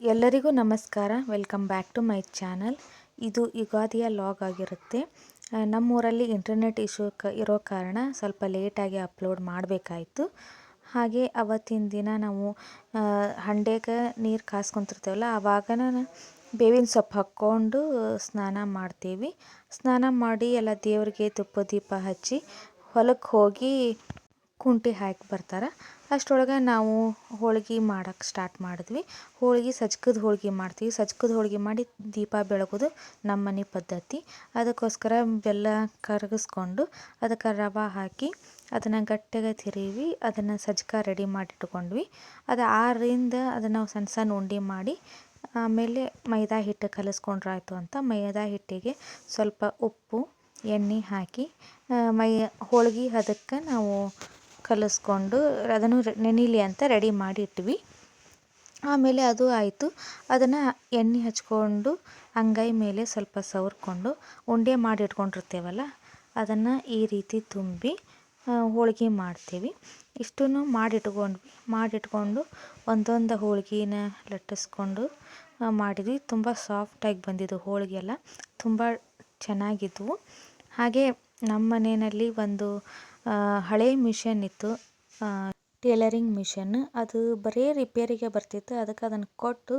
ಎಲ್ಲರಿಗೂ ನಮಸ್ಕಾರ. Welcome back to my channel. ಇದು ಯುಗಾದಿಯ ಲಾಗ್ ಆಗಿರುತ್ತೆ. ನಮ್ಮೂರಲ್ಲಿ ಇಂಟರ್ನೆಟ್ ಇಶ್ಯೂ ಇರೋ ಕಾರಣ ಸ್ವಲ್ಪ ಲೇಟಾಗಿ ಅಪ್ಲೋಡ್ ಮಾಡಬೇಕಾಯಿತು. ಹಾಗೆ ಅವತ್ತಿನ ದಿನ ನಾವು ಹಂಡೆಗೆ ನೀರು ಕಾಸ್ಕೊತಿರ್ತೇವಲ್ಲ, ಆವಾಗ ಬೇವಿನ ಸೊಪ್ಪು ಹಾಕ್ಕೊಂಡು ಸ್ನಾನ ಮಾಡ್ತೀವಿ. ಸ್ನಾನ ಮಾಡಿ ಎಲ್ಲ ದೇವರಿಗೆ ತುಪ್ಪ ದೀಪ ಹಚ್ಚಿ ಹೊಲಕ್ಕೆ ಹೋಗಿ ಕುಂಟಿ ಹಾಕಿ ಬರ್ತಾರೆ. ಅಷ್ಟರೊಳಗೆ ನಾವು ಹೋಳ್ಗೆ ಮಾಡೋಕ್ಕೆ ಸ್ಟಾರ್ಟ್ ಮಾಡಿದ್ವಿ. ಸಜ್ಕದ ಹೋಳ್ಗೆ ಮಾಡ್ತೀವಿ. ಸಜ್ಕದ ಹೋಳ್ಗೆ ಮಾಡಿ ದೀಪ ಬೆಳಗೋದು ನಮ್ಮ ಮನೆ ಪದ್ಧತಿ. ಅದಕ್ಕೋಸ್ಕರ ಬೆಲ್ಲ ಕರಗಿಸ್ಕೊಂಡು ಅದಕ್ಕೆ ರವೆ ಹಾಕಿ ಅದನ್ನು ಗಟ್ಟಿಗೆ ತಿರುವಿ ಅದನ್ನು ಸಜ್ಕ ರೆಡಿ ಮಾಡಿಟ್ಕೊಂಡ್ವಿ. ಅದು ಆರಿಂದ ಅದನ್ನು ಸಣ್ಣ ಸಣ್ಣ ಉಂಡೆ ಮಾಡಿ ಆಮೇಲೆ ಮೈದಾ ಹಿಟ್ಟು ಕಲಿಸ್ಕೊಂಡ್ರಾಯ್ತು ಅಂತ ಮೈದಾ ಹಿಟ್ಟಿಗೆ ಸ್ವಲ್ಪ ಉಪ್ಪು ಎಣ್ಣೆ ಹಾಕಿ ಹೋಳ್ಗೆ ಅದಕ್ಕೆ ನಾವು ಕಲಿಸ್ಕೊಂಡು ಅದನ್ನು ನೆನೀಲಿ ಅಂತ ರೆಡಿ ಮಾಡಿ ಇಟ್ವಿ. ಆಮೇಲೆ ಅದು ಆಯಿತು. ಅದನ್ನು ಎಣ್ಣೆ ಹಚ್ಕೊಂಡು ಅಂಗೈ ಮೇಲೆ ಸ್ವಲ್ಪ ಸವರ್ಕೊಂಡು ಉಂಡೆ ಮಾಡಿ ಇಟ್ಕೊಂಡಿರ್ತೇವಲ್ಲ ಅದನ್ನು ಈ ರೀತಿ ತುಂಬಿ ಹೋಳ್ಗೆ ಮಾಡ್ತೀವಿ. ಇಷ್ಟನ್ನು ಮಾಡಿಟ್ಕೊಂಡು ಒಂದೊಂದು ಹೋಳ್ಗೆನ ಲಟ್ಟಿಸ್ಕೊಂಡು ಮಾಡಿದ್ವಿ. ತುಂಬ ಸಾಫ್ಟಾಗಿ ಬಂದಿದ್ದು ಹೋಳಿಗೆ ಎಲ್ಲ ತುಂಬ ಚೆನ್ನಾಗಿದ್ವು. ಹಾಗೆ ನಮ್ಮ ಮನೆಯಲ್ಲಿ ಒಂದು ಹಳೆ ಮಿಷನ್ ಇತ್ತು, ಟೇಲರಿಂಗ್ ಮಿಷನ್. ಅದು ಬರೀ ರಿಪೇರಿಗೆ ಬರ್ತಿತ್ತು. ಅದಕ್ಕೆ ಅದನ್ನು ಕೊಟ್ಟು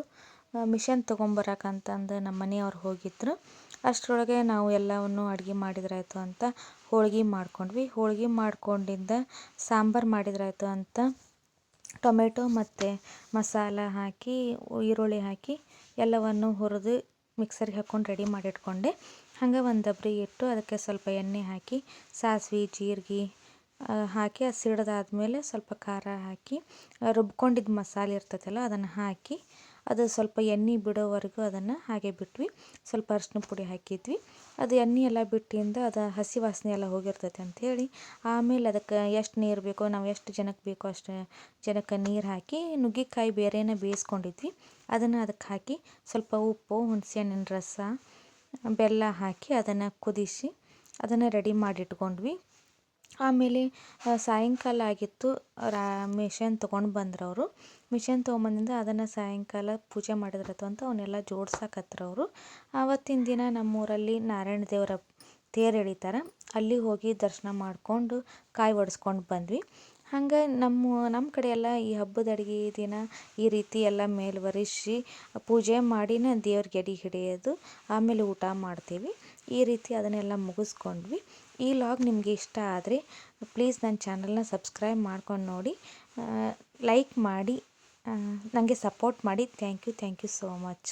ಮಿಷನ್ ತೊಗೊಂಬರಕ್ಕಂತಂದು ನಮ್ಮ ಮನೆಯವ್ರು ಹೋಗಿದ್ರು. ಅಷ್ಟರೊಳಗೆ ನಾವು ಎಲ್ಲವನ್ನು ಅಡುಗೆ ಮಾಡಿದ್ರಾಯ್ತು ಅಂತ ಹೋಳ್ಗೆ ಮಾಡ್ಕೊಂಡ್ವಿ. ಹೋಳ್ಗೆ ಮಾಡ್ಕೊಂಡಿದ್ದ ಸಾಂಬಾರು ಮಾಡಿದ್ರಾಯ್ತು ಅಂತ ಟೊಮೆಟೊ ಮತ್ತು ಮಸಾಲ ಹಾಕಿ ಈರುಳ್ಳಿ ಹಾಕಿ ಎಲ್ಲವನ್ನು ಹುರಿದು ಮಿಕ್ಸರ್ಗೆ ಹಾಕ್ಕೊಂಡು ರೆಡಿ ಮಾಡಿಟ್ಕೊಂಡೆ. ಹಾಗೆ ಒಂದು ದಬ್ರಿ ಇಟ್ಟು ಅದಕ್ಕೆ ಸ್ವಲ್ಪ ಎಣ್ಣೆ ಹಾಕಿ ಸಾಸಿವೆ ಜೀರಿಗೆ ಹಾಕಿ ಅದು ಸಿಡಿದಾದ್ಮೇಲೆ ಸ್ವಲ್ಪ ಖಾರ ಹಾಕಿ ರುಬ್ಕೊಂಡಿದ್ದ ಮಸಾಲೆ ಇರ್ತೈತಲ್ಲ ಅದನ್ನು ಹಾಕಿ ಅದು ಸ್ವಲ್ಪ ಎಣ್ಣೆ ಬಿಡೋವರೆಗೂ ಅದನ್ನು ಹಾಗೆ ಬಿಟ್ವಿ. ಸ್ವಲ್ಪ ಅರಿಶಿನ ಪುಡಿ ಹಾಕಿದ್ವಿ. ಅದು ಎಣ್ಣೆ ಎಲ್ಲ ಬಿಟ್ಟಿಂದ ಅದು ಹಸಿ ವಾಸನೆ ಎಲ್ಲ ಹೋಗಿರ್ತೈತೆ ಅಂಥೇಳಿ ಆಮೇಲೆ ಅದಕ್ಕೆ ಎಷ್ಟು ನೀರು ಬೇಕೋ, ನಾವು ಎಷ್ಟು ಜನಕ್ಕೆ ಬೇಕೋ ಅಷ್ಟು ಜನಕ್ಕೆ ನೀರು ಹಾಕಿ ನುಗ್ಗೆಕಾಯಿ ಬೇರೆನೇ ಬೇಯಿಸ್ಕೊಂಡಿದ್ವಿ. ಅದನ್ನು ಅದಕ್ಕೆ ಹಾಕಿ ಸ್ವಲ್ಪ ಉಪ್ಪು, ಹುಣಸೆಹಣ್ಣಿನ ರಸ, ಬೆಲ್ಲ ಹಾಕಿ ಅದನ್ನು ಕುದಿಸಿ ಅದನ್ನು ರೆಡಿ ಮಾಡಿಟ್ಕೊಂಡ್ವಿ. ಆಮೇಲೆ ಸಾಯಂಕಾಲ ಆಗಿತ್ತು. ಮಿಷನ್ ತೊಗೊಂಡು ಬಂದ್ರವರು. ಮಿಷನ್ ತೊಗೊಂಬಂದಿಂದ ಅದನ್ನು ಸಾಯಂಕಾಲ ಪೂಜೆ ಮಾಡಿದ್ರತು ಅಂತ ಅವನ್ನೆಲ್ಲ ಜೋಡ್ಸಕತ್ರವರು. ಆವತ್ತಿನ ದಿನ ನಮ್ಮೂರಲ್ಲಿ ನಾರಾಯಣ ದೇವರ ತೇರು ಎಳಿತಾರೆ. ಅಲ್ಲಿ ಹೋಗಿ ದರ್ಶನ ಮಾಡಿಕೊಂಡು ಕಾಯಿ ಒಡೆಸ್ಕೊಂಡು ಬಂದ್ವಿ. ಹಂಗೆ ನಮ್ಮ ಕಡೆ ಎಲ್ಲ ಈ ಹಬ್ಬದ ಅಡುಗೆ ದಿನ ಈ ರೀತಿ ಎಲ್ಲ ಮೇಲ್ವರಿಸಿ ಪೂಜೆ ಮಾಡಿನ ದೇವ್ರಿಗೆ ಎಡೆ ಹಿಡಿಯೋದು, ಆಮೇಲೆ ಊಟ ಮಾಡ್ತೀವಿ. ಈ ರೀತಿ ಅದನ್ನೆಲ್ಲ ಮುಗಿಸ್ಕೊಂಡ್ವಿ. ಈ ಲಾಗ್ ನಿಮಗೆ ಇಷ್ಟ ಆದರೆ ಪ್ಲೀಸ್ ನನ್ನ ಚಾನಲ್ನ ಸಬ್ಸ್ಕ್ರೈಬ್ ಮಾಡ್ಕೊಂಡು ನೋಡಿ, ಲೈಕ್ ಮಾಡಿ, ನನಗೆ ಸಪೋರ್ಟ್ ಮಾಡಿ. Thank you so much.